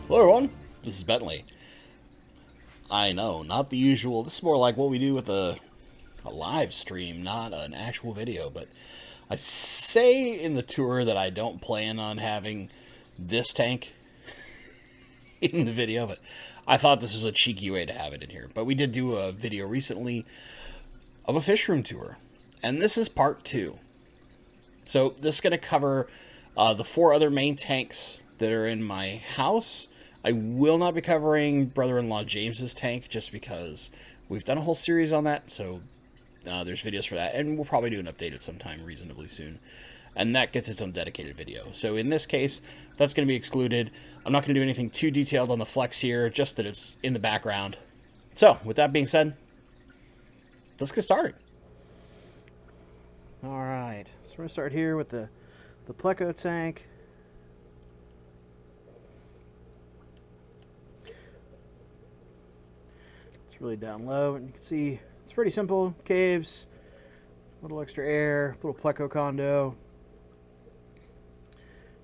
Hello everyone, this is Bentley. I know, not the usual. This is more like what we do with a live stream, not an actual video. But I say in the tour that I don't plan on having this tank in the video, but I thought this was a cheeky way to have it in here. But we did do a video recently of a Fishroom tour, and this is part 2. So this is going to cover the 4 other main tanks that are in my house. I will not be covering brother-in-law James's tank just because we've done a whole series on that, so there's videos for that, and we'll probably do an update at some time reasonably soon. And that gets its own dedicated video. So in this case, that's going to be excluded. I'm not going to do anything too detailed on the flex here, just that it's in the background. So, with that being said, let's get started. Alright, so we're going to start here with the Pleco tank. It's really down low, and you can see it's pretty simple. Caves, a little extra air, little Pleco condo.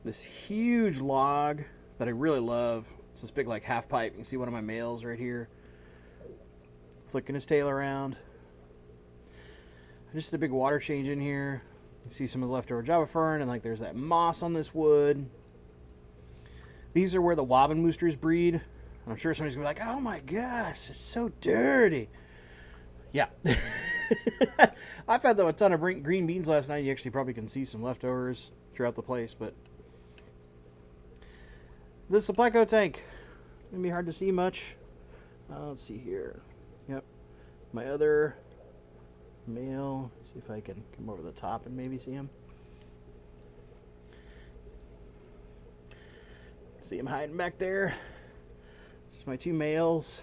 This huge log that I really love. It's this big like half pipe. You can see one of my males right here flicking his tail around. I just did a big water change in here. You see some of the leftover Java fern, and like there's that moss on this wood. These are where the wabenmusters breed. I'm sure somebody's gonna be like, "Oh my gosh, it's so dirty." Yeah, I've had a ton of green beans last night. You actually probably can see some leftovers throughout the place, but this is a Pleco tank. It's gonna be hard to see much. Let's see here. Yep, my other male. See if I can come over the top and maybe see him. See him hiding back there. This is my 2 males.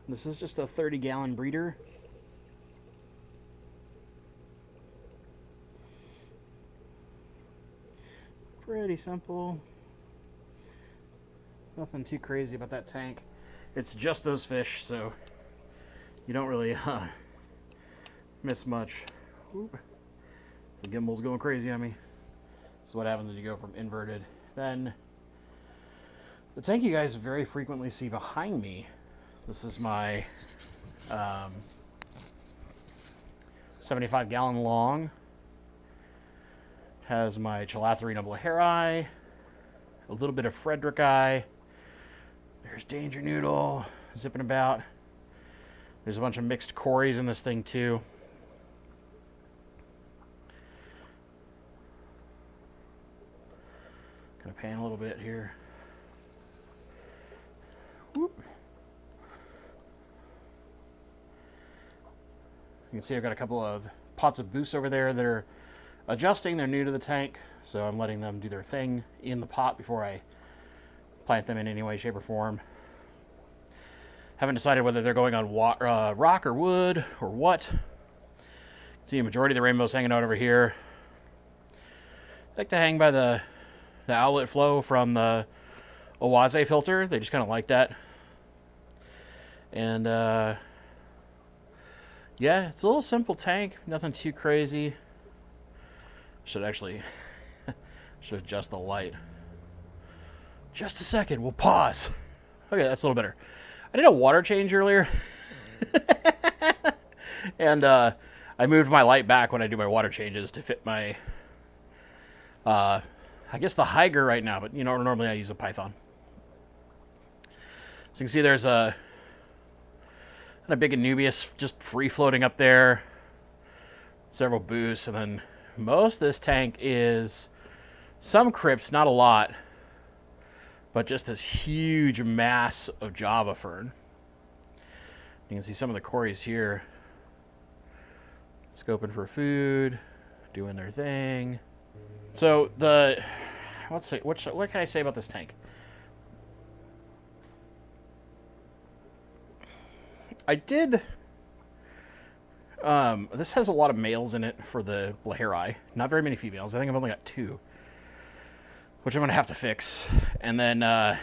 This is just a 30-gallon breeder. Pretty simple. Nothing too crazy about that tank. It's just those fish, so you don't really miss much. Oop. The gimbal's going crazy on me. This is what happens when you go from inverted. Then the tank you guys very frequently see behind me. This is my 75-gallon long. Has my Chilatherina blaheri, a little bit of Frederici. There's Danger Noodle zipping about. There's a bunch of mixed cories in this thing too. Gonna pan a little bit here. Whoop. You can see I've got a couple of pots of boost over there that are adjusting. They're new to the tank, so I'm letting them do their thing in the pot before I plant them in any way, shape, or form. Haven't decided whether they're going on rock or wood or what. You can see a majority of the rainbows hanging out over here. I like to hang by the outlet flow from the Owaze filter. They just kind of like that. And yeah, it's a little simple tank, nothing too crazy. Should actually adjust the light. Just a second, we'll pause. Okay, that's a little better. I did a water change earlier. And I moved my light back when I do my water changes to fit my I guess the Higer right now, but you know, normally I use a Python. So you can see there's a big Anubias just free floating up there. Several boosts, and then most of this tank is some crypts, not a lot, but just this huge mass of Java fern. You can see some of the cories here, scoping for food, doing their thing. So what can I say about this tank? I did. This has a lot of males in it for the blaheri. Not very many females. I think I've only got 2, which I'm gonna have to fix. And then I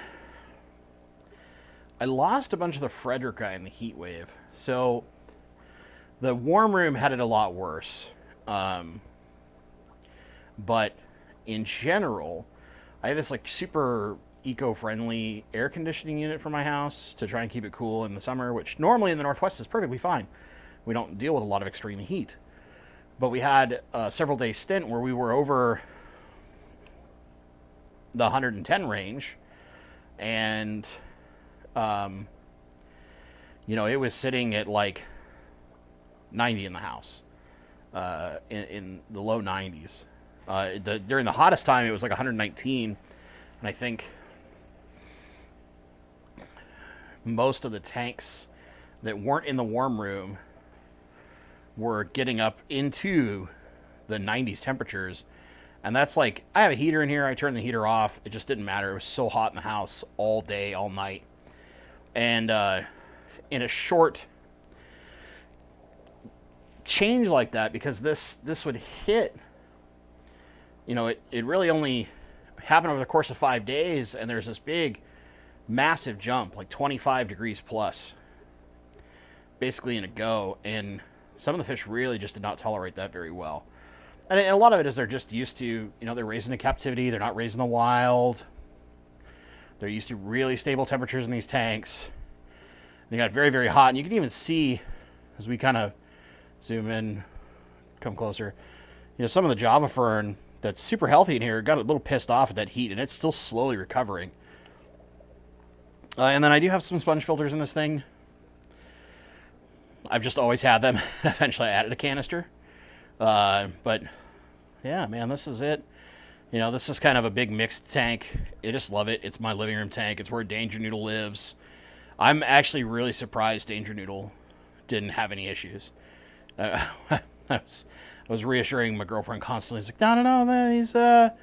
lost a bunch of the Frederici in the heat wave. So the warm room had it a lot worse. But in general, I have this like super eco-friendly air conditioning unit for my house to try and keep it cool in the summer, which normally in the Northwest is perfectly fine. We don't deal with a lot of extreme heat. But we had a several day stint where we were over the 110 range, and it was sitting at like 90 in the house, in the low 90s. During the hottest time, it was like 119, and I think most of the tanks that weren't in the warm room were getting up into the 90s temperatures. And that's like, I have a heater in here, I turned the heater off, it just didn't matter. It was so hot in the house all day, all night. And in a short change like that, because this would hit, it really only happened over the course of 5 days, and there's this big, massive jump, like 25 degrees plus, basically in a go, and some of the fish really just did not tolerate that very well. And a lot of it is they're just used to, they're raised in captivity, they're not raised in the wild, they're used to really stable temperatures in these tanks. And they got very, very hot, and you can even see, as we kind of zoom in, come closer, some of the Java fern that's super healthy in here got a little pissed off at that heat, and it's still slowly recovering. And then I do have some sponge filters in this thing. I've just always had them. Eventually I added a canister. But yeah, man, this is it. This is kind of a big mixed tank. I just love it. It's my living room tank. It's where Danger Noodle lives. I'm actually really surprised Danger Noodle didn't have any issues. I was reassuring my girlfriend constantly. It's like, no,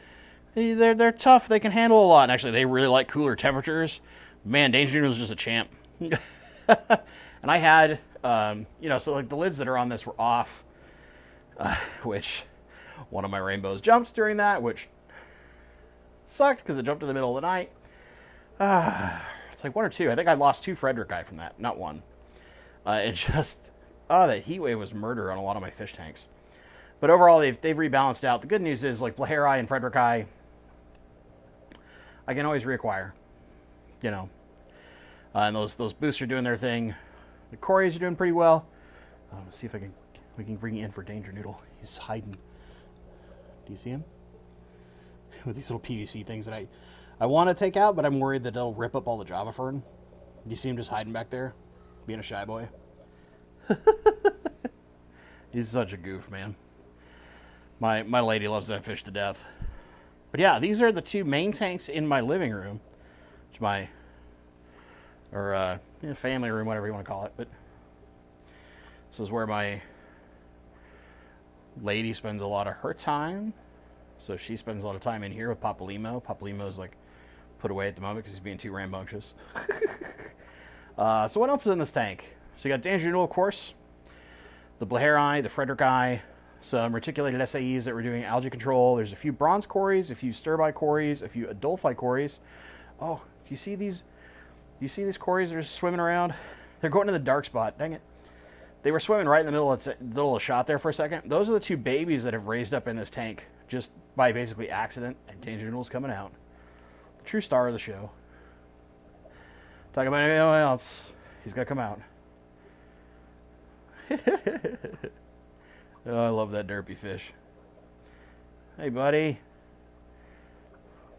they're tough. They can handle a lot. And actually, they really like cooler temperatures. Man, Danger Noodle's just a champ. And I had, so like the lids that are on this were off, which one of my rainbows jumped during that, which sucked because it jumped in the middle of the night. It's like one or two. I think I lost 2 Frederici from that, not one. That heat wave was murder on a lot of my fish tanks. But overall, they've rebalanced out. The good news is, like Blaheri and Frederici, I can always reacquire. And those boosts are doing their thing. The Corys are doing pretty well. Let's see if we can bring you in for Danger Noodle. He's hiding. Do you see him? With these little PVC things that I want to take out, but I'm worried that they'll rip up all the Java fern. Do you see him just hiding back there? Being a shy boy. He's such a goof, man. My lady loves that fish to death. But yeah, these are the 2 main tanks in my living room. Which family room, whatever you want to call it. But this is where my lady spends a lot of her time. So she spends a lot of time in here with Papalimo. Papalimo's like put away at the moment because he's being too rambunctious. So what else is in this tank? So you got Danger Noodle, of course. The Blaheri, the Frederici, some reticulated SAEs that were doing algae control. There's a few bronze cories, a few stirbi cories, a few Adolphi cories. Oh, do you see these? Do you see these cories that are swimming around? They're going to the dark spot. Dang it. They were swimming right in the middle of the shot there for a second. Those are the 2 babies that have raised up in this tank just by basically accident, and Danger Noodle's coming out. The true star of the show. Talking about anyone else, he's got to come out. Oh, I love that derpy fish. Hey, buddy.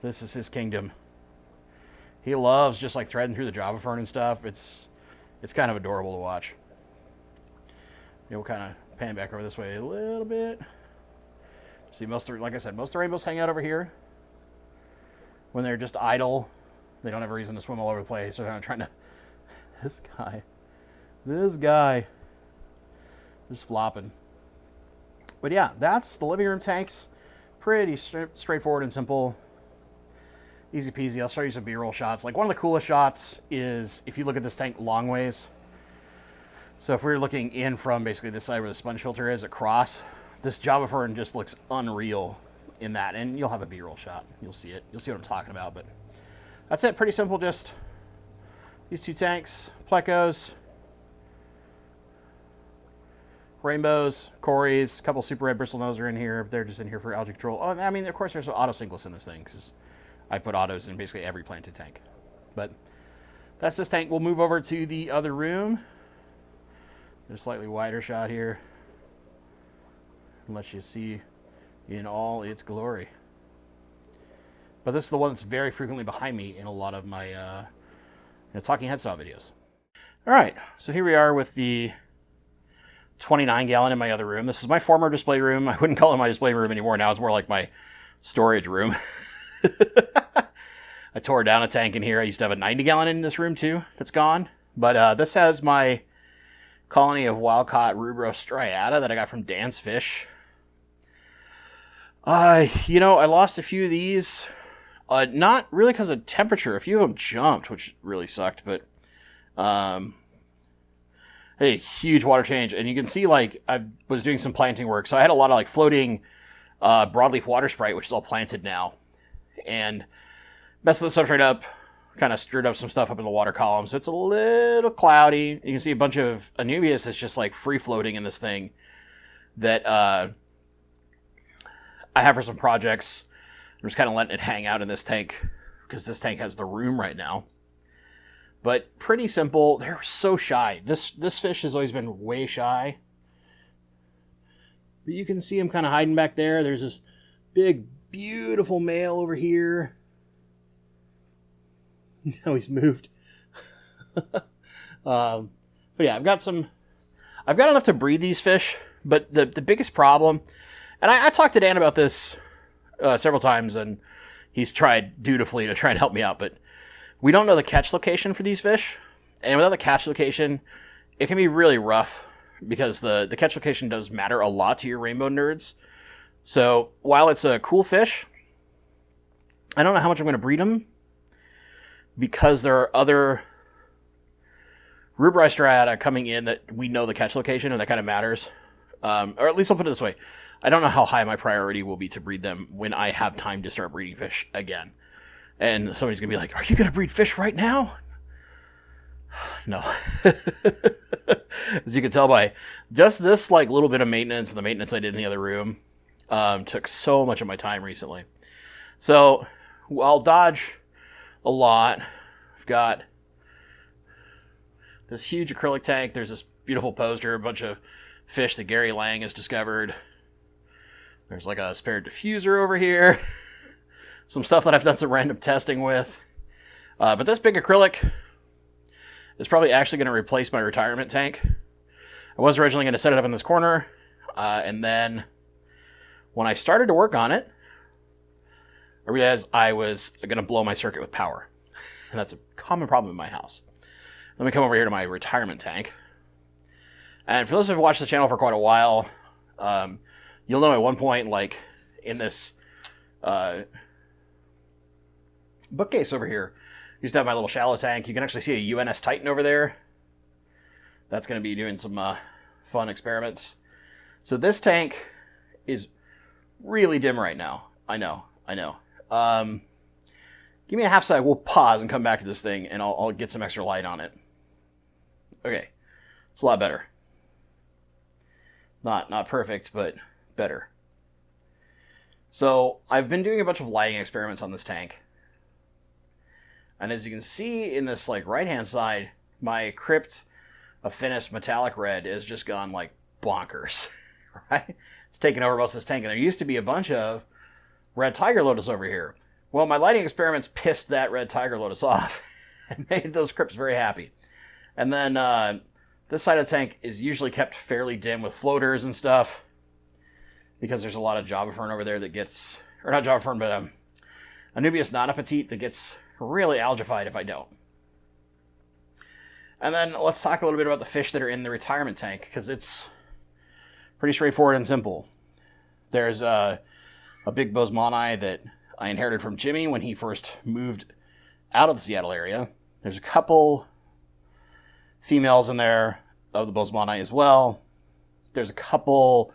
This is his kingdom. He loves just like threading through the Java fern and stuff. It's kind of adorable to watch. We'll kind of pan back over this way a little bit. See, like I said, most of the rainbows hang out over here. When they're just idle, they don't have a reason to swim all over the place. So they're not trying to. This guy, just flopping. But yeah, that's the living room tanks. Pretty straightforward and simple. Easy peasy. I'll show you some B-roll shots. Like one of the coolest shots is if you look at this tank long ways. So if we were looking in from basically this side where the sponge filter is across, this Java fern just looks unreal in that. And you'll have a B-roll shot. You'll see it. You'll see what I'm talking about. But that's it. Pretty simple. Just these 2 tanks, Plecos. rainbows, cories, a couple super red bristlenose are in here. They're just in here for algae control. Oh, I mean, of course, there's auto sinkless in this thing because I put autos in basically every planted tank. But that's this tank. We'll move over to the other room. There's a slightly wider shot here. Let you see in all its glory. But this is the one that's very frequently behind me in a lot of my talking head style videos. All right, so here we are with the 29 gallon in my other room. This is my former display room. I wouldn't call it my display room anymore. Now it's more like my storage room. I tore down a tank in here. I used to have a 90 gallon in this room too. That's gone. But this has my colony of wild-caught Rubra striata that I got from Dan's Fish. I lost a few of these. Not really because of temperature. A few of them jumped, which really sucked. But I had a huge water change. And you can see, like, I was doing some planting work. So I had a lot of, like, floating broadleaf water sprite, which is all planted now. And messed the substrate up. Kind of stirred up some stuff up in the water column. So it's a little cloudy. You can see a bunch of anubias that's just, like, free-floating in this thing that I have for some projects. I'm just kind of letting it hang out in this tank because this tank has the room right now. But pretty simple. They're so shy. This fish has always been way shy. But you can see him kind of hiding back there. There's this big, beautiful male over here. Now he's moved. But yeah, I've got enough to breed these fish. But the biggest problem, and I talked to Dan about this several times, and he's tried dutifully to try and help me out, but we don't know the catch location for these fish. And without the catch location, it can be really rough because the catch location does matter a lot to your rainbow nerds. So while it's a cool fish, I don't know how much I'm going to breed them because there are other Rubra striata coming in that we know the catch location, and that kind of matters. Or at least I'll put it this way. I don't know how high my priority will be to breed them when I have time to start breeding fish again. And somebody's going to be like, are you going to breed fish right now? No. As you can tell by just this like little bit of maintenance and the maintenance I did in the other room took so much of my time recently. So I'll dodge a lot. I've got this huge acrylic tank. There's this beautiful poster, a bunch of fish that Gary Lang has discovered. There's like a spare diffuser over here. Some stuff that I've done some random testing with. But this big acrylic is probably actually going to replace my retirement tank. I was originally going to set it up in this corner. And then when I started to work on it, I realized I was going to blow my circuit with power. And that's a common problem in my house. Let me come over here to my retirement tank. And for those who have watched the channel for quite a while, you'll know at one point, like, in this bookcase over here, I used to have my little shallow tank. You can actually see a UNS Titan over there. That's going to be doing some fun experiments. So this tank is really dim right now. I know. Give me a half sec. We'll pause and come back to this thing, and I'll get some extra light on it. Okay. It's a lot better. Not perfect, but better. So I've been doing a bunch of lighting experiments on this tank. And as you can see in this like right-hand side, my Crypt Affinis metallic red has just gone like bonkers, right? It's taken over most of this tank, and there used to be a bunch of red tiger lotus over here. Well, my lighting experiments pissed that red tiger lotus off and made those Crypts very happy. And then this side of the tank is usually kept fairly dim with floaters and stuff because there's a lot of Java fern over there that gets, or not Java fern, but Anubias nana petite that gets really algified if I don't. And then let's talk a little bit about the fish that are in the retirement tank because it's pretty straightforward and simple. There's a big bosemani that I inherited from Jimmy when he first moved out of the Seattle area. There's a couple females in there of the bosemani as well. There's a couple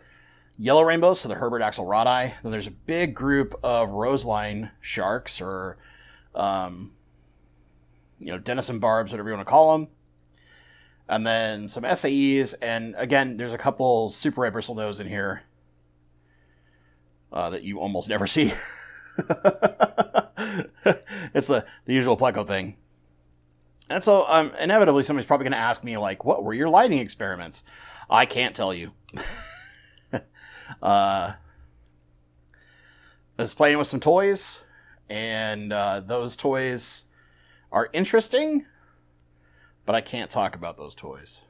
yellow rainbows, so the Herbert axelrodi. Then there's a big group of roseline sharks, or Denison barbs, whatever you want to call them. And then some SAEs, and again, there's a couple super red bristlenose in here that you almost never see. It's the usual Pleco thing. And so inevitably somebody's probably going to ask me, like, what were your lighting experiments? I can't tell you. I was playing with some toys, and those toys are interesting, but I can't talk about those toys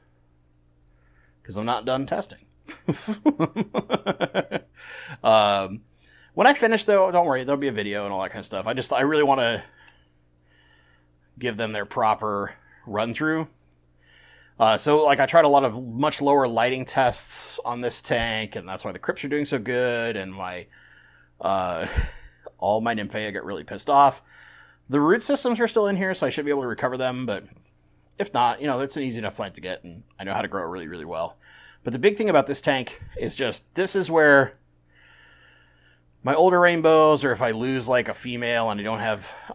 because I'm not done testing. When I finish, though, don't worry, there'll be a video and all that kind of stuff. I really want to give them their proper run through. So like I tried a lot of much lower lighting tests on this tank, and that's why the crypts are doing so good, and my all my Nymphea get really pissed off. The root systems are still in here, so I should be able to recover them, but if not, it's an easy enough plant to get, and I know how to grow it really, really well. But the big thing about this tank is just, this is where my older rainbows, or if I lose like a female and I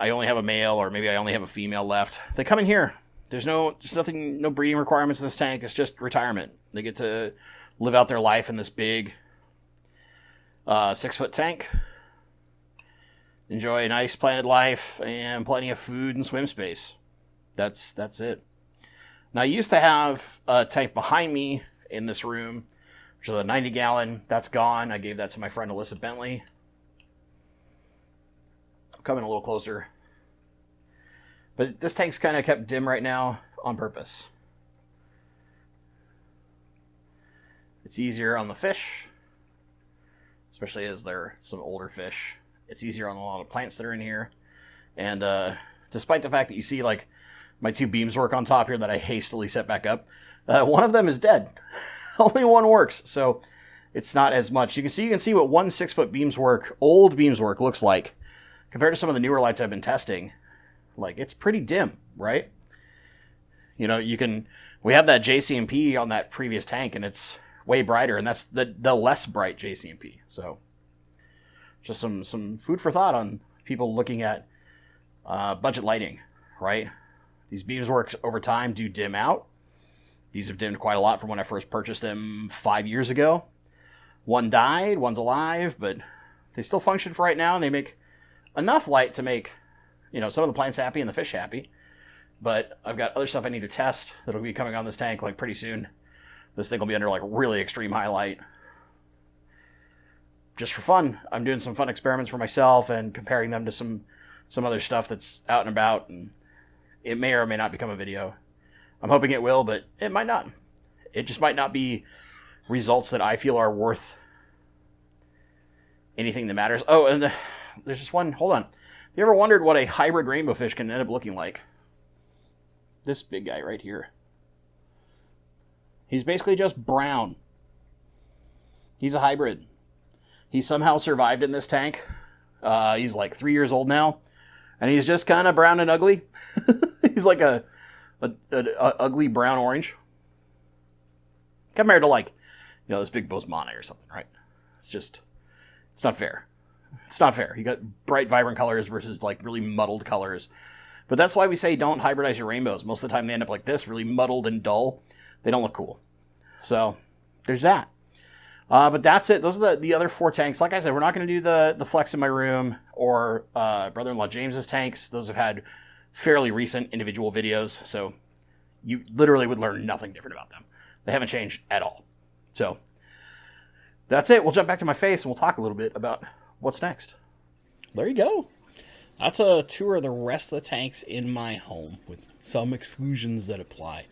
only have a male, or maybe I only have a female left, they come in here. There's no breeding requirements in this tank. It's just retirement. They get to live out their life in this big 6-foot tank. Enjoy a nice planted life and plenty of food and swim space. That's it. Now, I used to have a tank behind me in this room, which is a 90-gallon. That's gone. I gave that to my friend Alyssa Bentley. I'm coming a little closer. But this tank's kind of kept dim right now on purpose. It's easier on the fish, especially as they're some older fish. It's easier on a lot of plants that are in here. And despite the fact that you see like my 2 beams work on top here that I hastily set back up, one of them is dead. Only one works, so it's not as much. You can see what 1 6-foot old beams work looks like compared to some of the newer lights I've been testing. Like, it's pretty dim, right? We have that JCMP on that previous tank, and it's way brighter, and that's the less bright JCMP. So, just some food for thought on people looking at budget lighting, right? These beams work over time do dim out. These have dimmed quite a lot from when I first purchased them 5 years ago. One died, one's alive, but they still function for right now, and they make enough light to make some of the plants happy and the fish happy. But I've got other stuff I need to test that'll be coming on this tank like pretty soon. This thing will be under like really extreme highlight. Just for fun, I'm doing some fun experiments for myself and comparing them to some other stuff that's out and about. And it may or may not become a video. I'm hoping it will, but it might not. It just might not be results that I feel are worth anything that matters. Oh, and there's just one. Hold on. You ever wondered what a hybrid rainbow fish can end up looking like? This big guy right here. He's basically just brown. He's a hybrid. He somehow survived in this tank. He's like 3 years old now, and he's just kind of brown and ugly. He's like a ugly brown orange compared to like this big Bosemane or something, right? It's not fair. It's not fair. You got bright, vibrant colors versus like really muddled colors. But that's why we say don't hybridize your rainbows. Most of the time they end up like this, really muddled and dull. They don't look cool. So there's that. But that's it. Those are the other 4 tanks. Like I said, we're not going to do the flex in my room or brother-in-law James's tanks. Those have had fairly recent individual videos. So you literally would learn nothing different about them. They haven't changed at all. So that's it. We'll jump back to my face and we'll talk a little bit about what's next. There you go. That's a tour of the rest of the tanks in my home with some exclusions that apply.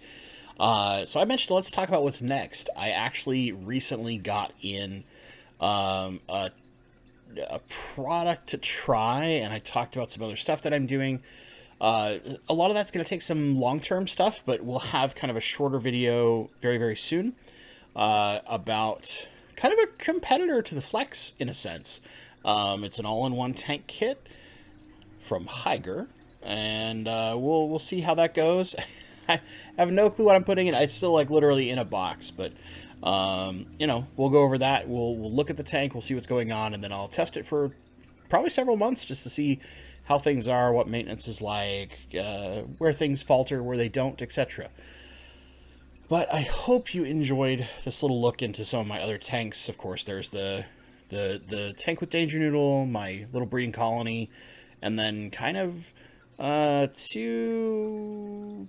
So I mentioned let's talk about what's next. I actually recently got in a product to try, and I talked about some other stuff that I'm doing. A lot of that's going to take some long-term stuff, but we'll have kind of a shorter video very, very soon about kind of a competitor to the Flex in a sense. It's an all-in-one tank kit from Higer, and we'll see how that goes. I have no clue what I'm putting in. It's still like literally in a box, but we'll go over that. We'll look at the tank, we'll see what's going on, and then I'll test it for probably several months just to see how things are, what maintenance is like, where things falter, where they don't, etc. But I hope you enjoyed this little look into some of my other tanks. Of course, there's the tank with Danger Noodle, my little breeding colony, and then kind of two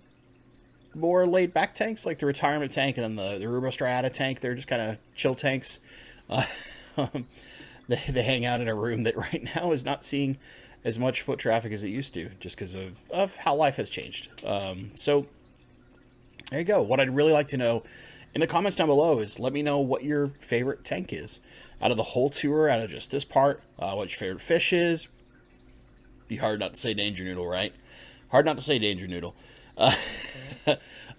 more laid back tanks like the retirement tank and then the Rubra striata tank. They're just kind of chill tanks. They hang out in a room that right now is not seeing as much foot traffic as it used to, just because of how life has changed. So there you go. What I'd really like to know in the comments down below is let me know what your favorite tank is out of the whole tour, out of just this part, what your favorite fish is. Be hard not to say Danger Noodle, right? Hard not to say Danger Noodle.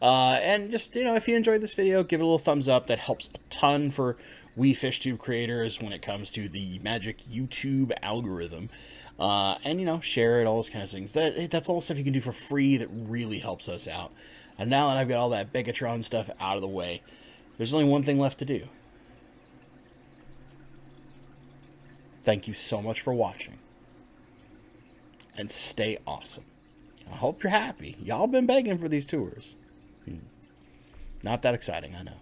And just, if you enjoyed this video, give it a little thumbs up. That helps a ton for we FishTube creators when it comes to the magic YouTube algorithm. And, share it, all those kind of things. That's all the stuff you can do for free that really helps us out. And now that I've got all that Begatron stuff out of the way, there's only one thing left to do. Thank you so much for watching. And stay awesome. I hope you're happy. Y'all been begging for these tours. Not that exciting, I know.